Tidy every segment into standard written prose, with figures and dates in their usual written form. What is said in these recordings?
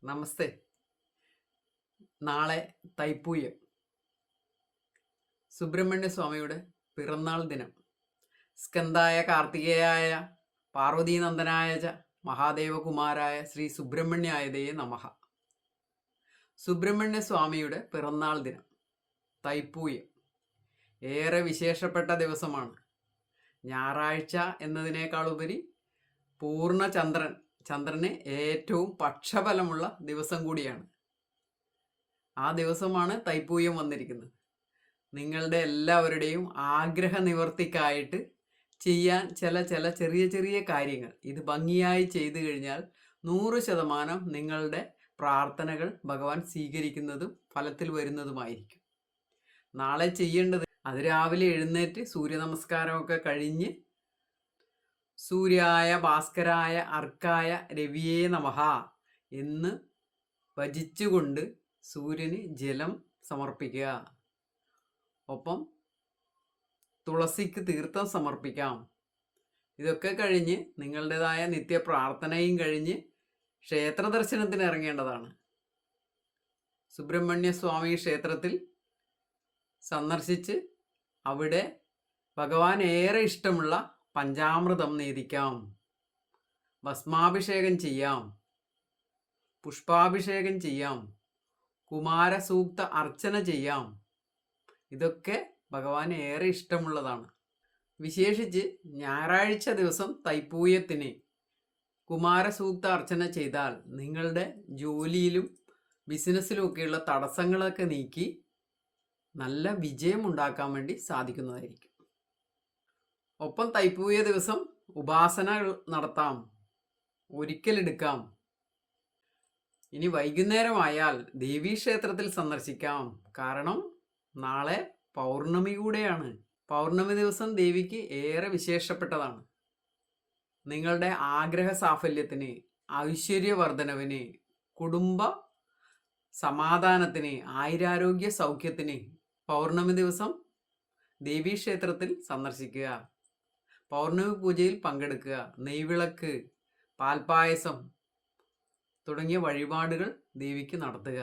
നമസ്തേ. നാളെ തൈപ്പൂയം, സുബ്രഹ്മണ്യ സ്വാമിയുടെ പിറന്നാൾ ദിനം. സ്കന്ദായ കാർത്തികേയായ പാർവതീനന്ദനായ ച മഹാദേവകുമാരായ ശ്രീ സുബ്രഹ്മണ്യായതേ നമഃ. സുബ്രഹ്മണ്യ സ്വാമിയുടെ പിറന്നാൾ ദിനം തൈപ്പൂയം ഏറെ വിശേഷപ്പെട്ട ദിവസമാണ്. ഞായറാഴ്ച എന്നതിനേക്കാളുപരി ചന്ദ്രന് ഏറ്റവും പക്ഷഫലമുള്ള ദിവസം കൂടിയാണ്. ആ ദിവസമാണ് തൈപ്പൂയം വന്നിരിക്കുന്നത്. നിങ്ങളുടെ എല്ലാവരുടെയും ആഗ്രഹ നിവർത്തിക്കായിട്ട് ചെയ്യാൻ ചില ചെറിയ ചെറിയ കാര്യങ്ങൾ ഇത് ഭംഗിയായി ചെയ്തു കഴിഞ്ഞാൽ 100% നിങ്ങളുടെ പ്രാർത്ഥനകൾ ഭഗവാൻ സ്വീകരിക്കുന്നതും ഫലത്തിൽ വരുന്നതുമായിരിക്കും. നാളെ ചെയ്യേണ്ടത് അതിരാവിലെ എഴുന്നേറ്റ് സൂര്യ നമസ്കാരമൊക്കെ കഴിഞ്ഞ് സൂര്യായ ഭാസ്കരായ അർക്കായ രവിയേ നമഃ എന്ന് ഭജിച്ചുകൊണ്ട് സൂര്യന് ജലം സമർപ്പിക്കുക. ഒപ്പം തുളസിക്ക് തീർത്ഥം സമർപ്പിക്കാം. ഇതൊക്കെ കഴിഞ്ഞ് നിങ്ങളുടേതായ നിത്യപ്രാർത്ഥനയും കഴിഞ്ഞ് ക്ഷേത്ര ദർശനത്തിന് ഇറങ്ങേണ്ടതാണ്. സുബ്രഹ്മണ്യ സ്വാമി ക്ഷേത്രത്തിൽ സന്ദർശിച്ച് അവിടെ ഭഗവാൻ ഏറെ ഇഷ്ടമുള്ള പഞ്ചാമൃതം നേദിക്കാം, ഭസ്മാഭിഷേകം ചെയ്യാം, പുഷ്പാഭിഷേകം ചെയ്യാം, കുമാരസൂക്ത അർച്ചന ചെയ്യാം. ഇതൊക്കെ ഭഗവാന് ഏറെ ഇഷ്ടമുള്ളതാണ്. വിശേഷിച്ച് ഞായറാഴ്ച ദിവസം തൈപ്പൂയത്തിന് കുമാരസൂക്ത അർച്ചന ചെയ്താൽ നിങ്ങളുടെ ജോലിയിലും ബിസിനസ്സിലും ഒക്കെയുള്ള തടസ്സങ്ങളൊക്കെ നീക്കി നല്ല വിജയം ഉണ്ടാക്കാൻ വേണ്ടി സാധിക്കുന്നതായിരിക്കും. ഒപ്പം തൈപ്പൂയ ദിവസം ഉപാസനകൾ നടത്താം, ഒരിക്കലെടുക്കാം. ഇനി വൈകുന്നേരമായാൽ ദേവീക്ഷേത്രത്തിൽ സന്ദർശിക്കാം. കാരണം നാളെ പൗർണമി കൂടെയാണ്. പൗർണമി ദിവസം ദേവിക്ക് ഏറെ വിശേഷപ്പെട്ടതാണ്. നിങ്ങളുടെ ആഗ്രഹ സാഫല്യത്തിന്, ഐശ്വര്യവർദ്ധനവിന്, കുടുംബ സമാധാനത്തിന്, ആയുരാരോഗ്യ സൗഖ്യത്തിന് പൗർണമി ദിവസം ദേവീക്ഷേത്രത്തിൽ സന്ദർശിക്കുക. പൗർണമി പൂജയിൽ പങ്കെടുക്കുക. നെയ്വിളക്ക്, പാൽപ്പായസം തുടങ്ങിയ വഴിപാടുകൾ ദേവിക്ക് നടത്തുക.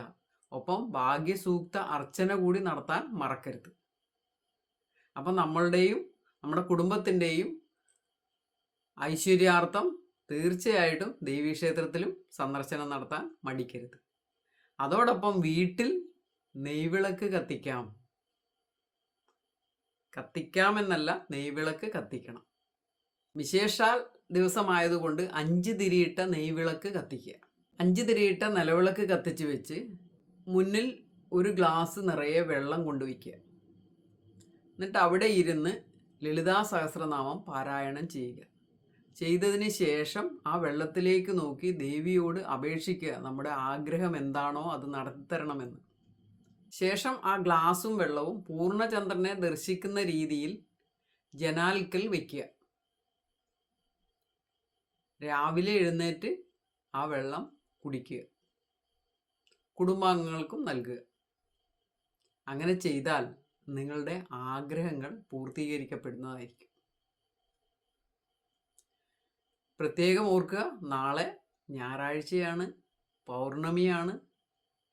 ഒപ്പം ഭാഗ്യസൂക്ത അർച്ചന കൂടി നടത്താൻ മറക്കരുത്. അപ്പം നമ്മുടെ കുടുംബത്തിൻ്റെയും ഐശ്വര്യാർത്ഥം തീർച്ചയായിട്ടും ദേവീക്ഷേത്രത്തിലും സന്ദർശനം നടത്താൻ മടിക്കരുത്. അതോടൊപ്പം വീട്ടിൽ നെയ്വിളക്ക് കത്തിക്കാമെന്നല്ല, നെയ്വിളക്ക് കത്തിക്കണം. വിശേഷാൽ ദിവസമായതുകൊണ്ട് 5 തിരിയിട്ട നെയ്വിളക്ക് കത്തിക്കുക. 5 തിരിയിട്ട നിലവിളക്ക് കത്തിച്ച് വെച്ച് മുന്നിൽ ഒരു ഗ്ലാസ് നിറയെ വെള്ളം കൊണ്ടുവയ്ക്കുക. എന്നിട്ട് അവിടെ ഇരുന്ന് ലളിതാ സഹസ്രനാമം പാരായണം ചെയ്യുക. ചെയ്തതിന് ശേഷം ആ വെള്ളത്തിലേക്ക് നോക്കി ദേവിയോട് അപേക്ഷിക്കുക, നമ്മുടെ ആഗ്രഹം എന്താണോ അത് നടത്തിത്തരണമെന്ന്. ശേഷം ആ ഗ്ലാസും വെള്ളവും പൂർണ്ണചന്ദ്രനെ ദർശിക്കുന്ന രീതിയിൽ ജനാൽക്കൽ വയ്ക്കുക. രാവിലെ എഴുന്നേറ്റ് ആ വെള്ളം കുടിക്കുക, കുടുംബാംഗങ്ങൾക്കും നൽകുക. അങ്ങനെ ചെയ്താൽ നിങ്ങളുടെ ആഗ്രഹങ്ങൾ പൂർത്തീകരിക്കപ്പെടുന്നതായിരിക്കും. പ്രത്യേകം ഓർക്കുക, നാളെ ഞായറാഴ്ചയാണ്, പൗർണമിയാണ്,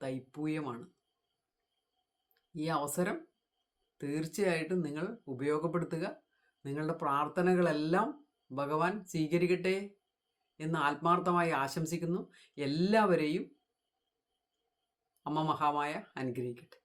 തൈപ്പൂയമാണ്. ഈ അവസരം തീർച്ചയായിട്ടും നിങ്ങൾ ഉപയോഗപ്പെടുത്തുക. നിങ്ങളുടെ പ്രാർത്ഥനകളെല്ലാം ഭഗവാൻ സ്വീകരിക്കട്ടെ എന്ന് ആത്മാർത്ഥമായി ആശംസിക്കുന്നു. എല്ലാവരെയും അമ്മ മഹാമായ അനുഗ്രഹിക്കട്ടെ.